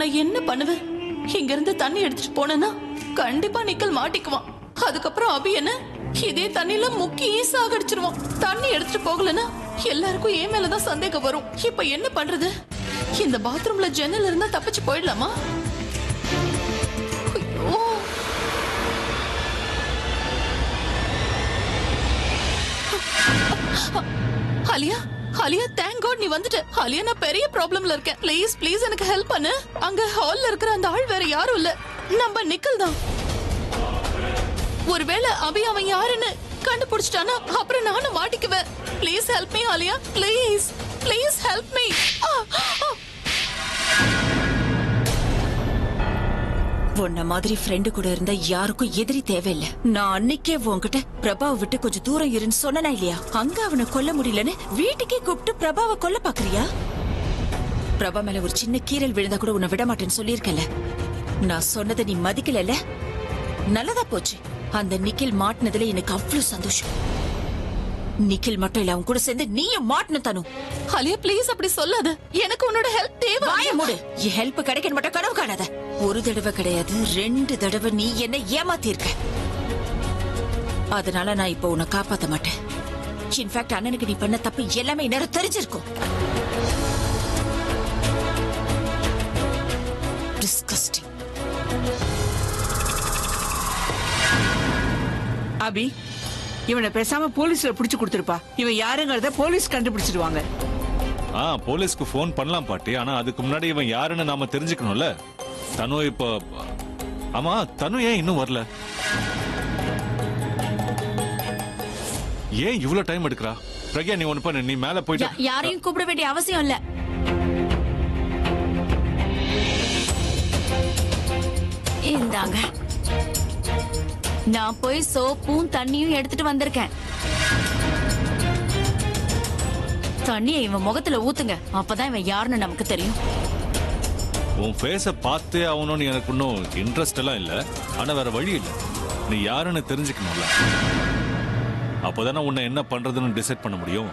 நான் என்ன பண்ணுவேன்? இங்க இருந்து தண்ணி எடுத்துட்டு போனேன்னா கண்டிப்பா நிக்கல் மாட்டிக்குவான். அதுக்கப்புறம் அபி என்ன இதே தண்ணியில முக்கி சாகடிச்சிருவான். தண்ணி எடுத்துட்டு போகலன்னா எல்லாருக்கும் என் மேலதான் சந்தேகம் வரும். இப்ப என்ன பண்றது? இந்த பாத்ரூம்ல ஜன்னல் இருந்தா தப்பிச்சு போயிடலாமா? ஐயோ, அலியா அலியா, தேங்க் காட் நீ வந்துட்ட. அலியா, நான் பெரிய ப்ராப்ளம்ல இருக்கேன். ப்ளீஸ் ப்ளீஸ் எனக்கு ஹெல்ப் பண்ணு. அங்க ஹால்ல இருக்கிற அந்த ஆள் வேற யாரும் இல்ல, நம்ம நிக்கல் தான். ஒருவேளை அபி அவன் யாருன்னு கண்டுபிடிச்சிட்டானா அப்புறம் நானும் மாட்டிக்குவேன். Please help me Alia, please please help me. உன்ன மாதிரி ஃப்ரெண்டு கூட இருந்தா யாருக்கும் எதிரி தேவையில்லை. நான் அன்னைக்கே உன்கிட்ட பிரபாவை விட்டு கொஞ்சம் தூரம் இருன்னு சொன்னா இல்லையா? அங்க அவனை கொல்ல முடியலன்னு வீட்டுக்கே கூப்பிட்டு பிரபாவை கொல்ல பாக்குறியா? பிரபா மேல ஒரு சின்ன கீரல் விழுந்தா கூட உன்னை விட மாட்டேன்னு சொல்லியிருக்கல. நான் சொன்னதை நீ மதிக்கல. நல்லதா போச்சு. அந்த நிக்கில் மாட்டினதுல எனக்கு அவ்வளவு சந்தோஷம். நிக்கில் மட்டும் இல்ல, அவன் கூட சேர்ந்து நீயும் மாட்டணும் தனு. அலியா ப்ளீஸ் அப்படி சொல்லாத. எனக்கு உன்னோட ஹெல்ப் தேவை. வாய மூடு. என் ஹெல்ப் கிடைக்க மட்டும் கனவு காணாத. ஒரு தடவை கிடையாது, 2 தடவை நீ என்ன ஏமாத்திருக்க. அதனால நான் இப்ப உன்னை காப்பாத்த மாட்டேன். இன்ஃபேக்ட் அண்ணனுக்கு நீ பண்ண தப்பு எல்லாமே நேரம் தெரிஞ்சிருக்கும். டிஸ்கஸ்டிங். அபி, இவனை பேசாம போலீஸ்ல புடிச்சு கொடுத்துருப்பா. இவன் யாருங்கறத போலீஸ் கண்டுபிடிச்சிடுவாங்க. போலீஸ்க்கு போன் பண்ணலாம் பாட்டி. ஆனா அதுக்கு முன்னாடி இவன் யாருன்னு நாம தெரிஞ்சுக்கணும்ல. தனு இப்ப ஆமா, தனு ஏன் இன்னும் வரல? ஏன் இவ்வளவு டைம் எடுக்கிறா? பிரக்யா, நீ ஒண்ணு பண்ணு, நீ மேல போயிட்டு யாரையும் கூப்பிட வேண்டிய அவசியம் இல்ல. இந்தாங்க, நான் போய் சோப்பும் தண்ணியும் எடுத்துட்டு வந்திருக்கேன். தண்ணியை இவன் முகத்துல ஊத்துங்க, அப்பதான் இவன் யாருன்னு நமக்கு தெரியும். உன் ஃபேஸ பார்த்தே ஆகணும்னு எனக்கு இன்னும் இன்ட்ரெஸ்ட் எல்லாம் இல்ல. ஆனா வேற வழி இல்ல, நீ யாருன்னு தெரிஞ்சுக்கணும்ல. அப்பதானே உன்னை என்ன பண்றதுன்னு டிசைட் பண்ண முடியும்.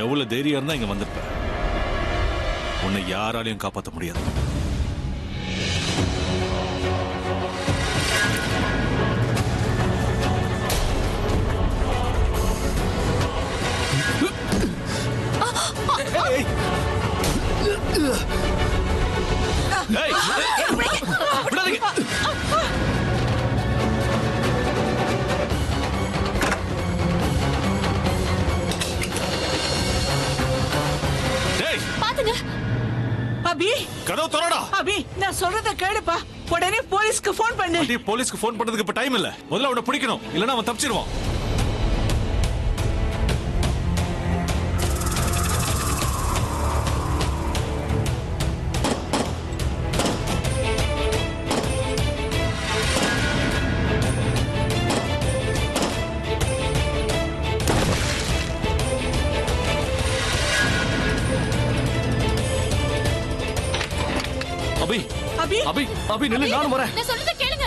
எவ்வளவு தைரியம் இருந்தா இங்க வந்திருப்ப. உன்னை யாராலையும் காப்பாற்ற முடியாது. அபி, கதவு திறடா. அபி, நான் சொல்றத கேளுப்பா. உடனே போலீஸ்க்கு போன் பண்ணு. போலீஸ்க்கு போன் பண்றதுக்கு இப்ப டைம் இல்ல. முதல்ல அவனை பிடிக்கணும், இல்லனா அவன் தப்பிச்சிடுவான். அபி, அபி, அபி, அபி நில்லு, நானும் வரேன். நான் சொல்றத கேளுங்க.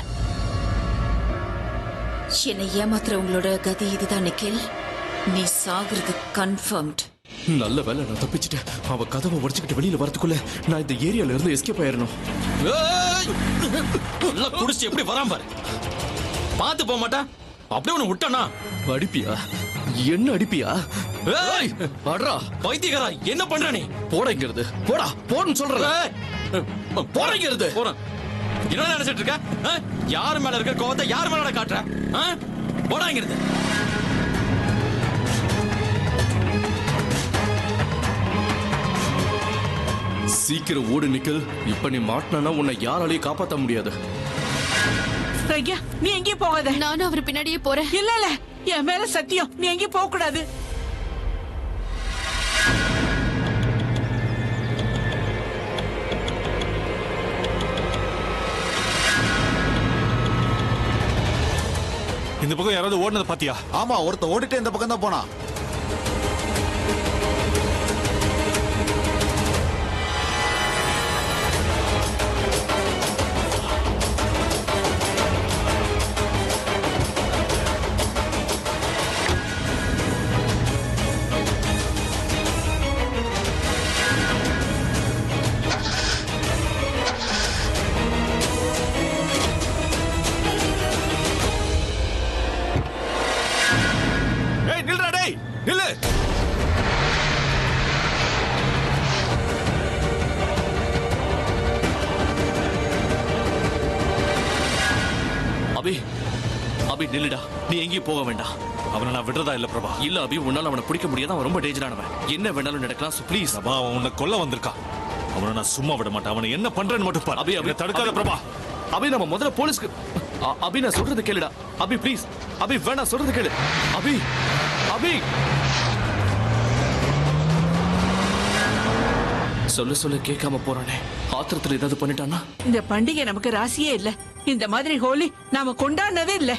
என்னை ஏமாத்துறவங்களோட கதி இதுதான் நிக்கில். நீ சாகுறது கன்ஃபர்ம்ட். நல்ல வேலை, நான் தப்பிச்சிட்டேன். அவ கதவை உடைச்சுக்கிட்டு வெளியில வரதுக்குள்ள நான் இந்த ஏரியால இருந்து எஸ்கேப் ஆயிரணும். குடிச்சு எப்படி வராம பாரு. பாத்து போக மாட்டா, அப்படியே உன்னை விட்டானா? அடிப்பியா? என்ன அடிப்பியா? அட்ரா பைத்தியக்காரா, என்ன பண்ற நீ? போடைங்கிறது போடா, போன்னு சொல்றேன். போடைங்கிறது போறேன். என்ன நினைச்சிட்டு இருக்க? யாரு மேல இருக்க கோவத்தை யார் மேல காட்டுற? போடாங்கிறது. சீக்கிரம் ஓடு நிக்கல். இப்ப நீ மாட்டினா உன்னை யாராலையும் காப்பாற்ற முடியாது. பிரக்யா, நீ எங்கேயும் போகாத. நானும் அவர் பின்னாடியே போறேன். இல்ல இல்ல, என் மேல சத்தியம், நீ எங்கேயும் போக கூடாது. இந்த பக்கம் யாராவது ஓடுனதை பாத்தியா? ஆமா, ஒருத்த ஓடிட்டு இந்த பக்கம் தான் போனா. அபி அபி நில்லுடா, நீ எங்கேயும் போக வேண்டாம். அவனை நான் விடுறதா இல்ல பிரபா. இல்ல அபி, உன்னால அவனை பிடிக்க முடியாது. அவன் ரொம்ப டேஞ்சரானவன். என்ன வேணாலும் நடக்கலாம். So please. பிரபா, அவன் உன்னை கொல்ல வந்திருக்கான். அவனை நான் சும்மா விட மாட்டேன். அவனை என்ன பண்றேன்னு மட்டும் பாரு. அபி அபி என்னை தடுக்காத பிரபா. அபி, நம்ம முதல்ல போலீஸ்க்கு. அபி, நான் சொல்றது கேளுடா. அபி ப்ளீஸ். அபி வேணா, சொல்றது கேளு. அபி அபி சொல்ல கேட்காம போறானே. ஆத்திரத்துல ஏதாவது பண்ணிட்டானா? இந்த பண்டிகை நமக்கு ராசியே இல்ல. இந்த மாதிரி ஹோலி நாம கொண்டாடினதே இல்ல.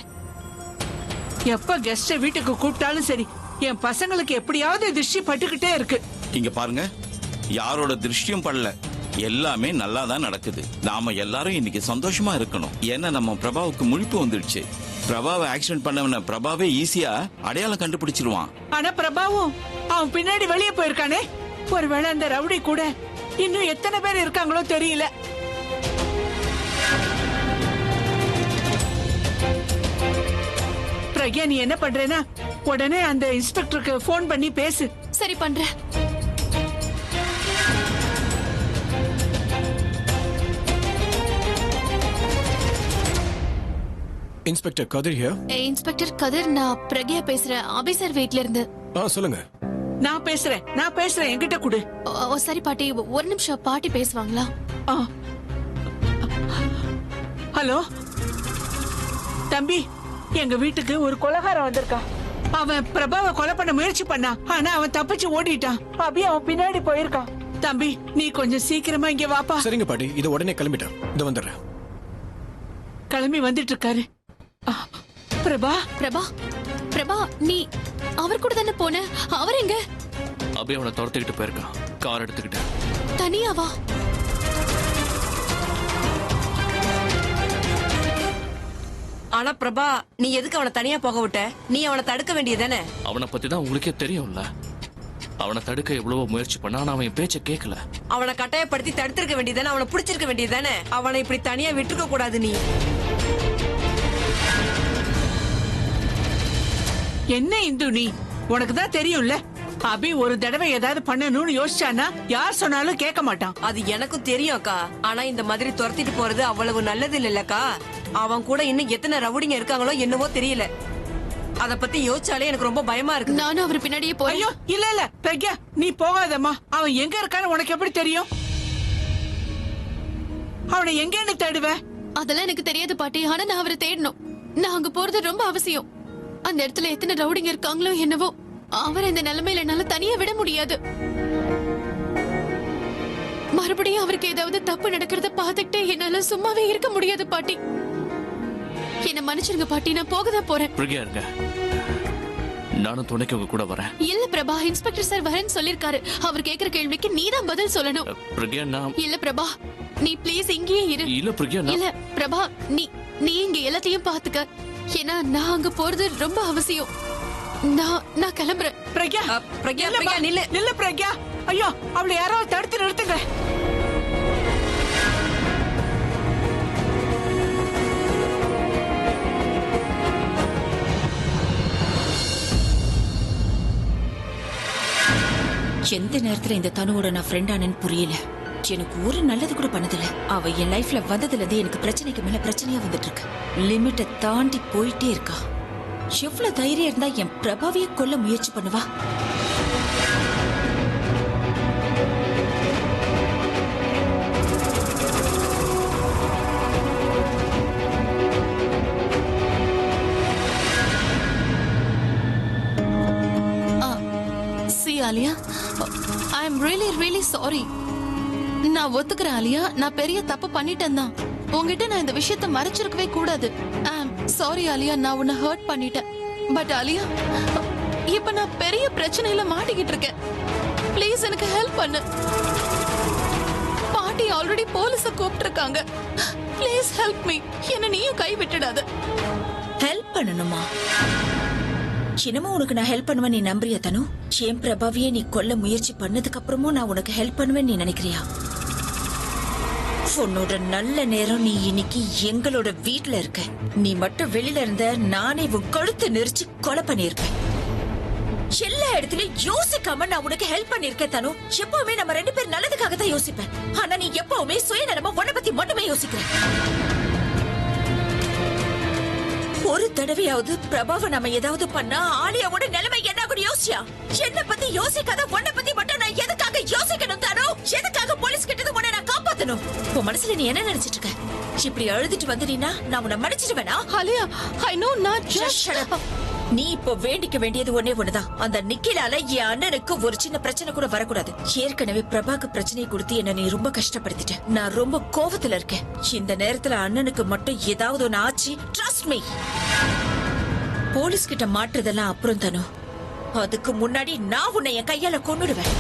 எப்ப கெஸ்ட வீட்டுக்கு கூப்பிட்டாலும் சரி, என் பசங்களுக்கு எப்படியாவது திருஷ்டி பட்டுக்கிட்டே இருக்கு. இங்க பாருங்க, யாரோட திருஷ்டியும் படல. எல்லாமே நல்லா தான் நடக்குது. நாம எல்லாரும் இன்னைக்கு சந்தோஷமா இருக்கணும். ஏன்னா நம்ம பிரபாவுக்கு முழிப்பு வந்துடுச்சு. பிரபாவை ஆக்சிடென்ட் பண்ணவன பிரபாவே ஈஸியா அடையாளம் கண்டுபிடிச்சிருவான். ஆனா பிரபாவும் அவன் பின்னாடி வெளியே போயிருக்கானே. ஒருவேளை அந்த ரவுடி கூட இன்னும் எத்தனை பேர் இருக்காங்களோ தெரியல. பிரக்யா, நீ என்ன பண்றேன்னா உடனே அந்த இன்ஸ்பெக்டருக்கு போன் பண்ணி பேசு. சரி பண்றேன். Inspector Kathir here. இன்ஸ்பெக்டர் கதிர், நான் பிரக்யா பேசுறேன். அபி சார் வீட்ல இருந்து. சொல்லுங்க. நான் பேசுறேன் என்கிட்ட கொடு. சரி பாட்டி, ஒரு நிமிஷம் பாட்டி பேசுவாங்களா? ஹலோ தம்பி, எங்க வீட்டுக்கு ஒரு கொலைகாரன் வந்திருக்கான். அவன் பிரபாவை கொலை பண்ண முயற்சி பண்ணான். ஆனா அவன் தப்பிச்சு ஓடிட்டான். அபி அவன் பின்னாடி போயிருக்கான். தம்பி, நீ கொஞ்சம் சீக்கிரமா இங்க வாப்பா. சரிங்க பாட்டி, இது உடனே கிளம்பிட்டேன். இது வந்துடுறேன். கிளம்பி வந்துட்டு இருக்காரு. பிரபா பிரபா பிரபா, நீ அவர் கூட தானே போன? அவர் எங்க? அபி அவனை துரத்துக்கிட்டு போயிருக்கான், கார் எடுத்துக்கிட்டு. தனியாவா? ஆனா பிரபா, நீ எதுக்கு அவனை தனியா போக விட்ட? நீ அவனை தடுக்க வேண்டியதானே? அவனை பத்தி தான் உங்களுக்கே தெரியும்ல. அவனை தடுக்க எவ்வளவோ முயற்சி பண்ண, ஆனா அவன் என் பேச்ச கேட்கல. அவனை கட்டாயப்படுத்தி தடுத்திருக்க வேண்டியதானே? அவனை பிடிச்சிருக்க வேண்டியதானே? அவனை இப்படி தனியா விட்டுருக்க கூடாது. நீ என்ன இந்து, நீ உனக்கு தான் தெரியும்ல. அபி ஒரு தடவை ஏதாவது பண்ணணும்னு யோசிச்சானா யார் சொன்னாலும் கேட்க மாட்டான். அது எனக்கும் தெரியும் அக்கா. ஆனா இந்த மாதிரி துரத்திட்டு போறது அவ்வளவு நல்லது இல்லக்கா. அவன் கூட இன்னும் எத்தனை ரவுடிங்க இருக்காங்களோ என்னவோ தெரியல. அத பத்தி யோசிச்சாலே எனக்கு ரொம்ப பயமா இருக்கு. நானும் அவர் பின்னாடியே போய். ஐயோ இல்ல பிரக்யா, நீ போகாதம்மா. அவன் எங்க இருக்கான்னு உனக்கு எப்படி தெரியும்? அவனை எங்கன்னு தேடுவ? அதெல்லாம் எனக்கு தெரியாது பாட்டி. ஆனா நான் அவரை தேடணும். நான் அங்க போறது ரொம்ப அவசியம். அந்த இடத்துல எத்தனை ரவுடிங்க இருக்காங்களோ என்னவோ. அவர் இந்த நிலைமையில என்னால தனியா விட முடியாது. மறுபடியும் அவருக்கு ஏதாவது தப்பு நடக்கிறத பாத்துக்கிட்டு என்னால சும்மாவே இருக்க முடியாது பாட்டி. என்ன மன்னிச்சிருங்க பாட்டி, நான் போகதான் போறேன். பிரக்யா இருங்க, நானும் துணைக்கு உங்க கூட வரேன். இல்ல பிரபா, இன்ஸ்பெக்டர் சார் வரேன்னு சொல்லிருக்காரு. அவர் கேக்குற கேள்விக்கு நீதான் பதில் சொல்லணும். பிரக்யா, நான் இல்ல பிரபா, நீ ப்ளீஸ் இங்கேயே இரு. இல்ல பிரக்யா, இல்ல பிரபா, நீ இங்க எல்லாத்தையும் பாத்துக்க. ஏன்னா நான் அங்க போறது ரொம்ப அவசியம். நான் கிளம்புறேன். பிரக்யா பிரக்யா பிரக்யா நில்லு நில்லு பிரக்யா. ஐயோ, அவளை யாராவது தடுத்து நிறுத்துங்க. எந்த நேரத்துல இந்த தனுவோட நான் ஃப்ரெண்ட் ஆனேன்னு புரியல. எனக்கு ஒரு நல்லது கூட பண்ணதில்ல. அவ என் லைஃப்ல வந்ததுல இருந்து எனக்கு பிரச்சனைக்கு மேல பிரச்சனையா வந்துட்டு இருக்கு. லிமிட்டை தாண்டி போயிட்டே இருக்கா. எவ்வளவு தைரியம் இருந்தா என் பிரபாவையே கொல்ல முயற்சி பண்ணுவா? Alia, I am really sorry. நான் ஒத்துக்கிறேன் ஆலியா, நான் பெரிய தப்பு பண்ணிட்டேன் தான். உங்ககிட்ட நான் இந்த விஷயத்தை மறைச்சிருக்கவே கூடாது. ஐ எம் சாரி ஆலியா, நான் உன்னை ஹர்ட் பண்ணிட்டேன். பட் ஆலியா, இப்ப நான் பெரிய பிரச்சனையில மாட்டிக்கிட்டு இருக்கேன். ப்ளீஸ் எனக்கு ஹெல்ப் பண்ணு. பாட்டி ஆல்ரெடி போலீஸ கூப்பிட்டு இருக்காங்க. Please help me. என்ன நீயும் கை விட்டுடாத. ஹெல்ப் பண்ணணுமா? சின்னமா உனக்கு நான் ஹெல்ப் பண்ணுவேன் நீ நம்புறியா தனு? என் பிரபாவியே நீ கொல்ல முயற்சி பண்ணதுக்கு அப்புறமும் நான் உனக்கு ஹெல்ப் பண்ணுவேன் நீ நினைக்கிறியா? உன்னோட நல்ல நேரம் நீ இன்னைக்கு எங்களோட வீட்டுல இருக்க. நீ மட்டும் வெளியில இருந்த நானே உன் கழுத்தை நெரிச்சு கொலை பண்ணிருப்பேன். எல்லா இடத்துலயும் யோசிக்காம நான் உனக்கு ஹெல்ப் பண்ணிருக்கேன் தனு. எப்பவுமே நம்ம ரெண்டு பேர் நல்லதுக்காக தான் யோசிப்பேன். ஆனா நீ எப்பவுமே சுயநலமா உன்னை பத்தி மட்டுமே யோசிக்கிற. ஒரு தடவையாவது பிரபாவை நம்ம ஏதாவது பண்ணா ஆலியாவோட நிலைமை என்ன கூட யோசியா? என்ன பத்தி யோசிக்காத உன்னை பத்தி மட்டும் நான் எதுக்காக யோசிக்கணும் தானோ? எதுக்காக போலீஸ் கிட்ட உன்னை நான் காப்பாத்தணும்? உன் மனசுல நீ என்ன நினைச்சிட்டு இருக்க? இப்படி அழுதுட்டு வந்தீனா நான் உன்னை மன்னிச்சிடுவேனா? ஆலியா, ஐ நோ நாட் நீ இப்ப வேண்டிக்க வேண்டியது ஒன்னே ஒண்ணுதான். அந்த நிக்கிலால என் அண்ணனுக்கு ஒரு சின்ன பிரச்சனை கூட வரக்கூடாது. ஏற்கனவே பிரபாக்கு பிரச்சனை கொடுத்து என்ன நீ ரொம்ப கஷ்டப்படுத்திட்ட. நான் ரொம்ப கோவத்துல இருக்கேன். இந்த நேரத்துல அண்ணனுக்கு மட்டும் ஏதாவது ஒண்ணு ஆச்சு, ட்ரஸ்ட் மீ. போலீஸ் கிட்ட மாட்டுறதெல்லாம் அப்புறம் தானோ, அதுக்கு முன்னாடி நான் உன்னை என் கையால கொன்னுடுவேன்.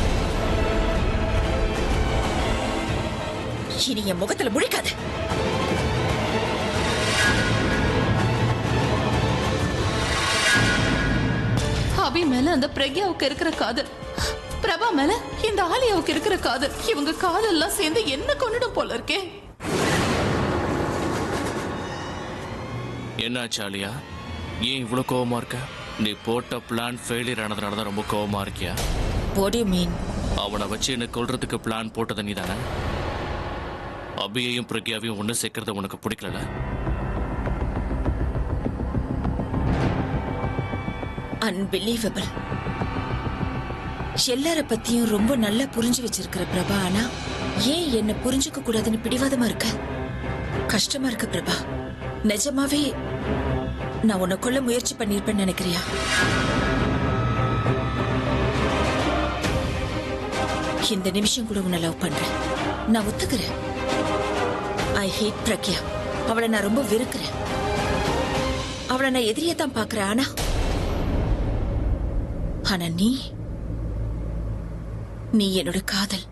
இனி என் முகத்துல முழிக்காது. அபி மேல அந்த பிரக்யாவுக்கு இருக்கிற காதல், பிரபா மேல இந்த ஆலியாவுக்கு இருக்கிற காதல், இவங்க காதெல்லாம் சேர்ந்து என்ன கொன்னுடும் போல இருக்கே. என்னாச்சு ஆலியா? ஏன் இவ்வளவு கோவமா இருக்க? நீ போட்ட பிளான் ஃபெயிலியர் ஆனதுனாலதான் ரொம்ப கோவமா இருக்கியா? What do you mean? அவனை வச்சு என்ன கொல்றதுக்கு பிளான் போட்டது நீ தானே? அபியையும் பிரக்யாவையும் ஒண்ணு சேர்க்கறது உனக்கு பிடிக்கல? அன்பிலீவபிள். எல்லார பத்தியும் ரொம்ப நல்லா புரிஞ்சு வச்சிருக்கிற பிரபா, ஆனா ஏன் என்ன புரிஞ்சுக்க கூடாதுன்னு பிடிவாதமா இருக்க? கஷ்டமா இருக்கு பிரபா. நிஜமாவே நான் உன்னை கொல்ல முயற்சி பண்ணிருப்பேன்னு நினைக்கிறியா? இந்த நிமிஷம் கூட உன்னை லவ் பண்றேன், நான் ஒத்துக்கிறேன். ஐ ஹேட் பிரக்யா. அவளை நான் ரொம்ப வெறுக்கிறேன். அவளை நான் எதிரியே தான் பாக்குறேன். ஆனா நீ என்னோட காதல்.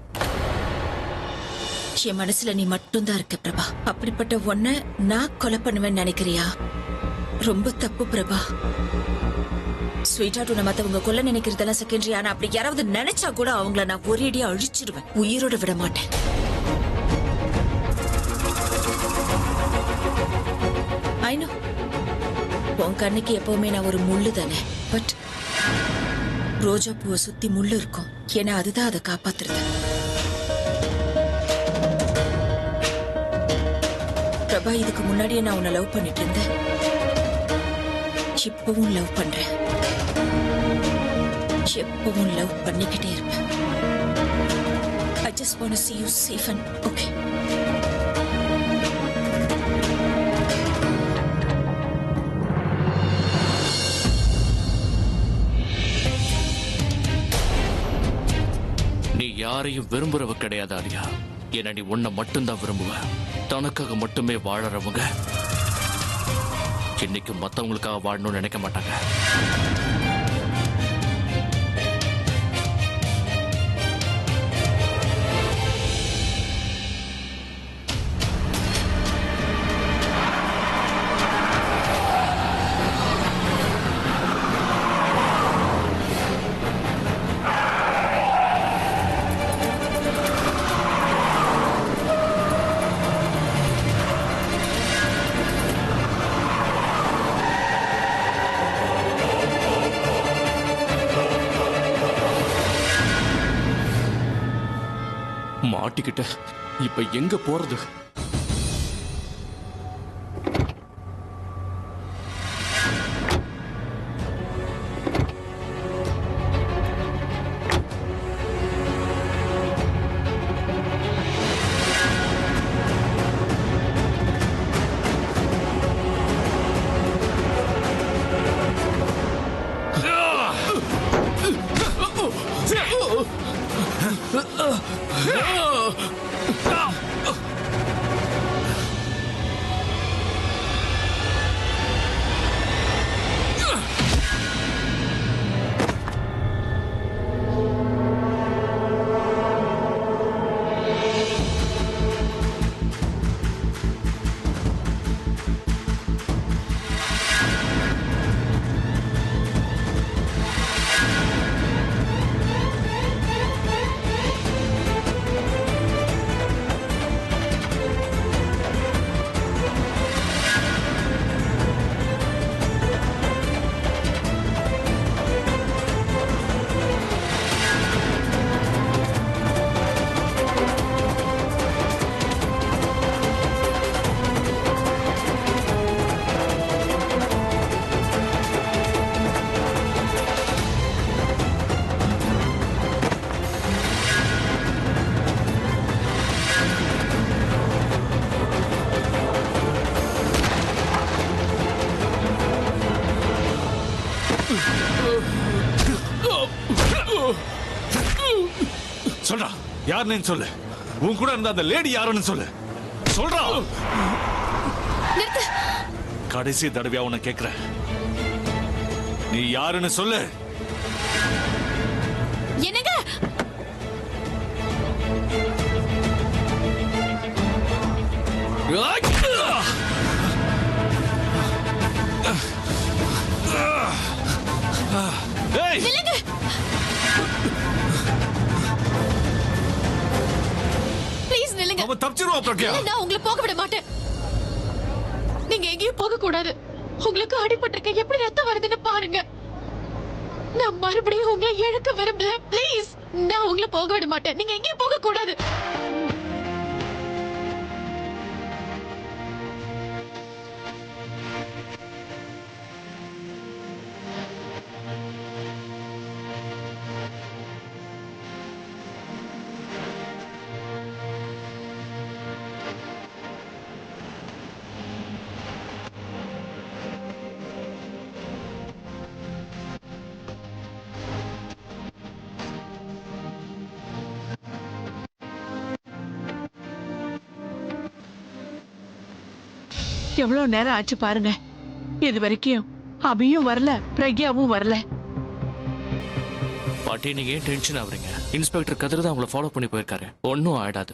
என் மனசுல நீ மட்டும்தான் இருக்க பிரபா. அப்படிப்பட்ட ஒன்ன நான் கொலை பண்ணுவேன்னு நினைக்கிறியா? ரொம்ப தப்பு பிரபா. ஸ்வீட்டாட்டு மத்தவங்க கொல்ல நினைக்கிறதெல்லாம் செகண்டரி. ஆனா அப்படி யாராவது நினைச்சா கூட அவங்கள நான் ஒரேடியா அழிச்சிடுவேன், உயிரோட விட மாட்டேன். ஐ நோ உன் கண்ணுக்கு எப்பவுமே நான் ஒரு முள்ளு தானே. பட் ரோஜா பூவை சுத்தி முள்ளு இருக்கும். ஏன்னா அதுதான் அதை காப்பாத்துறது. பிரபா, இதுக்கு முன்னாடியே நான் உன்னை லவ் பண்ணிட்டு இருந்தேன். இப்பவும் லவ் பண்றேன். எப்பவும் லவ் பண்ணிக்கிட்டே இருப்பேன். I just want to see you safe and okay. நீ யாரையும் விரும்புறவ கிடையாது ஆலியா. ஏன்னா நீ உன்னை மட்டும்தான் விரும்புவ. தனக்காக மட்டுமே வாழறவங்க இன்னைக்கு மத்தவங்களுக்காக வாழணும்னு நினைக்க மாட்டாங்க. மாட்டிக்கிட்ட. இப்ப எங்க போறது? சொல்றா, யாருன்னு சொல்லு. உன் கூட இருந்த அந்த லேடி யாருன்னு சொல்லு. சொல்றா. கடைசி தடவையா உன்னை கேக்குற, நீ யாருன்னு சொல்லு. என்னங்க? ப்ளீஸ் நில்லுங்க. அவன் தப்பிச்சிருவா பிரக்யா. நான் உங்களை போக விட மாட்டேன். நீங்க எங்கேயும் போக கூடாது. உங்களுக்கு அடிபட்டிருக்க, எப்படி ரத்தம் வருதுன்னு பாருங்க. நான் மறுபடியும் உங்களை இழக்க விரும்பல. ப்ளீஸ், நான் உங்களை போக விட மாட்டேன். நீங்க எங்கேயும் போக கூடாது. எவ்வளவு நேரம் ஆச்சு பாருங்க. இது வரைக்கும் அபியும் வரல, பிரக்யாவும் வரல. பாட்டி, நீங்க ஏன் டென்ஷன் ஆகுறீங்க? இன்ஸ்பெக்டர் கதிர் தான் உங்களை ஃபாலோ பண்ணி போயிருக்காரு. ஒன்னும் ஆயிடாது.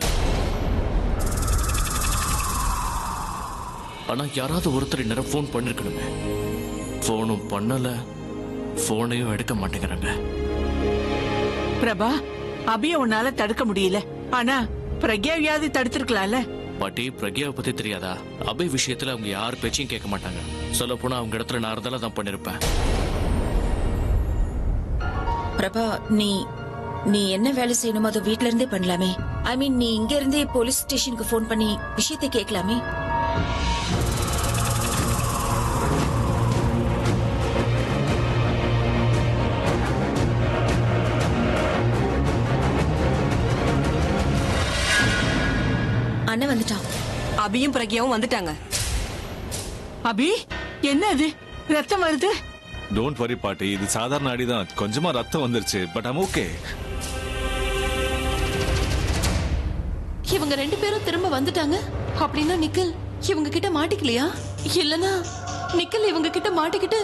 ஆனா யாராவது ஒருத்தர் நேரம் ஃபோன் பண்ணிருக்கணுமே. ஃபோனும் பண்ணல, ஃபோனையும் எடுக்க மாட்டேங்கிறாங்க. பிரபா, அபிய உன்னால தடுக்க முடியல. ஆனா பிரக்யாவியாவது தடுத்திருக்கலாம்ல. பாட்டி, பிரக்யாவை பத்தி தெரியாதா? அபி விஷயத்துல அவங்க யார் பேச்சையும் கேட்க மாட்டாங்க. சொல்ல போனா அவங்க இடத்துல நான் இருந்தாலும் தான் பண்ணிருப்பேன். பிரபா, நீ என்ன வேலை செய்யணுமோ அதை வீட்ல இருந்தே பண்ணலாமே. ஐ மீன், நீ இங்க இருந்தே போலீஸ் ஸ்டேஷனுக்கு ஃபோன் பண்ணி விஷயத்தை கேட்கலாமே. அண்ணன் வந்துட்டான். அபியும் பிரக்யாவும் வந்துட்டாங்க. அபி, என்ன இது? ரத்தம் வருது. டோன்ட் வரி பாட்டி, இது சாதாரண அடிதான். கொஞ்சமா ரத்தம் வந்துருச்சு, பட் ஐம் ஓகே. இவங்க 2 பேரும் திரும்ப வந்துட்டாங்க. அப்படின்னா நிக்கல் இவங்க கிட்ட மாட்டிக்கலையா? இல்லனா நிக்கல் இவங்க கிட்ட மாட்டிக்கிட்டு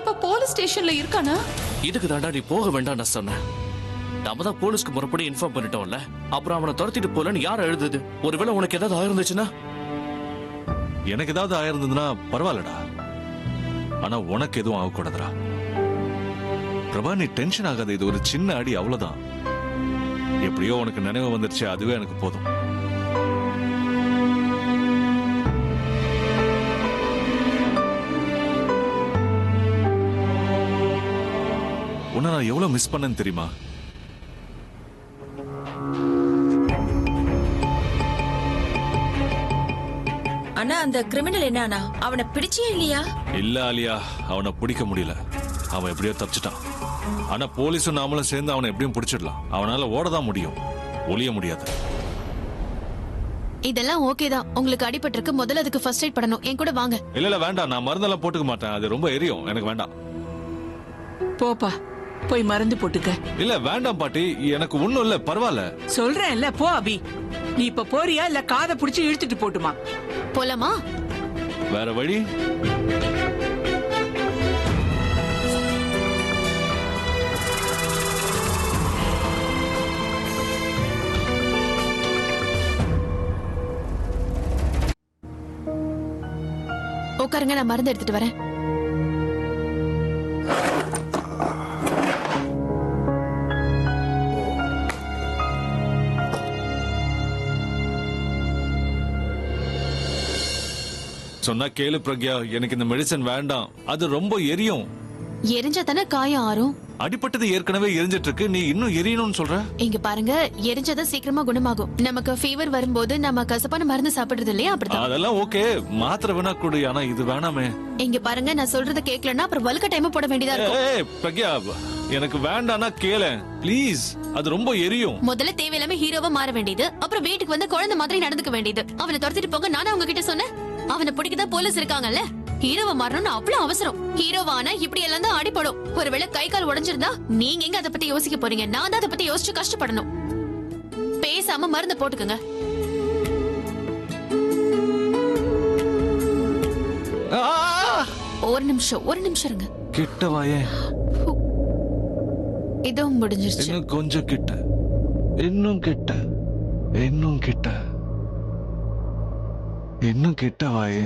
இப்ப போலீஸ் ஸ்டேஷன்ல இருக்கானா? இதுக்கு தாண்டா நீ போக வேண்டாம் நான் சொன்னேன். நாம தான் போலீஸ்க்கு முறைப்படி இன்ஃபார்ம் பண்ணிட்டோம்ல. அப்புறம் அவனை துரத்திட்டு போலன்னு யார் எழுதுது? ஒருவேளை உனக்கு ஏதாவது ஆயிருந்துச்சுன்னா? எனக்கு ஏதாவது ஆயிருந்ததுன்னா பரவாயில்லடா, ஆனா உனக்கு எதுவும் ஆகக்கூடாதுடா. பிரபா, நீ டென்ஷன் ஆகாது. இது ஒரு சின்ன அடி, அவ்வளவுதான். எப்படியோ உனக்கு நினைவு வந்துருச்சு, அதுவே எனக்கு போதும். உன்னை நான் எவ்வளவு மிஸ் பண்ணேன்னு தெரியுமா? அண்ணா, அந்த கிரிமினல் என்ன? அவனை பிடிச்சே இல்லையா? இல்ல ஆலியா, அவனை பிடிக்க முடியல. அவன் எப்படியோ தப்பிச்சிட்டான். ஆனா போலீஸும் நாமளும் சேர்ந்து அவனை எப்படியும் பிடிச்சிடலாம். அவனால ஓடதான் முடியும், ஒளிய முடியாது. இதெல்லாம் ஓகே தான். உங்களுக்கு அடிபட்டிருக்கு, முதல்ல அதுக்கு ஃபர்ஸ்ட் எய்ட் பண்ணணும். என் கூட வாங்க. இல்ல வேண்டாம், நான் மருந்தெல்லாம் போட்டுக்க மாட்டேன். அது ரொம்ப எரியும், எனக்கு வேண்டாம். போப்பா, போய் மருந்து போட்டுக்க. இல்ல வேண்டாம் பாட்டி, எனக்கு ஒண்ணும் இல்ல, பரவாயில்ல. சொல்றேன்ல, போ அபி. நீ இப்ப போறியா இல்ல காதை பிடிச்சு இழுத்துட்டு போட்டுமா? போலாமா? வேற வழி? உட்காருங்க, நான் மருந்து எடுத்துட்டு வரேன். சொன்னா கேளு பிரக்யா, எனக்கு இந்த மெடிசன் வேண்டாம். அது ரொம்ப எரியும். எரிஞ்சா தானே காயம் ஆறும். அடிப்பட்டது ஏற்கனவே எரிஞ்சிட்டு இருக்கு, நீ இன்னும் எரியணும்னு சொல்ற? இங்க பாருங்க, எரிஞ்சதா சீக்கிரமா குணமாகும். நமக்கு ஃபீவர் வரும்போது நம்ம கசப்பான மருந்து சாப்பிடுறது இல்லையா? அப்படிதான். அதெல்லாம் ஓகே, மாத்திரை வேணா கொடு, ஆனா இது வேணாமே. இங்க பாருங்க, நான் சொல்றத கேட்கலன்னா அப்புறம் வலுக்க டைம் போட வேண்டியதா இருக்கும். ஏய் பிரக்யா, எனக்கு வேண்டாம்னா கேளு ப்ளீஸ். அது ரொம்ப எரியும். முதல்ல தேவையில்லாம ஹீரோவா மாற வேண்டியது, அப்புறம் வீட்டுக்கு வந்து குழந்தை மாதிரி நடந்துக்க வேண்டியது. அவனை துரத்திட்டு போங்க நானே உங்ககிட்ட சொன்னேன். அவனை பிடிக்கதான் போலீஸ் இருக்காங்கல்ல. ஹீரோவா மாறணும்னு அவ்வளவு அவசரம். ஹீரோவானா இப்படி எல்லாம் தான் அடிபடும். ஒருவேளை கை கால் உடைஞ்சிருந்தா நீங்க எங்க அதை பத்தி யோசிக்க போறீங்க? நான் தான் அதை பத்தி யோசிச்சு கஷ்டப்படணும். பேசாம மருந்து போட்டுக்கங்க. ஒரு நிமிஷம் இருங்க. கிட்ட வாயே. இதோ முடிஞ்சிருச்சு. இன்னும் கொஞ்சம் கிட்ட, இன்னும் கிட்ட, இன்னும் கிட்ட, இன்னும் கிட்ட வாயே.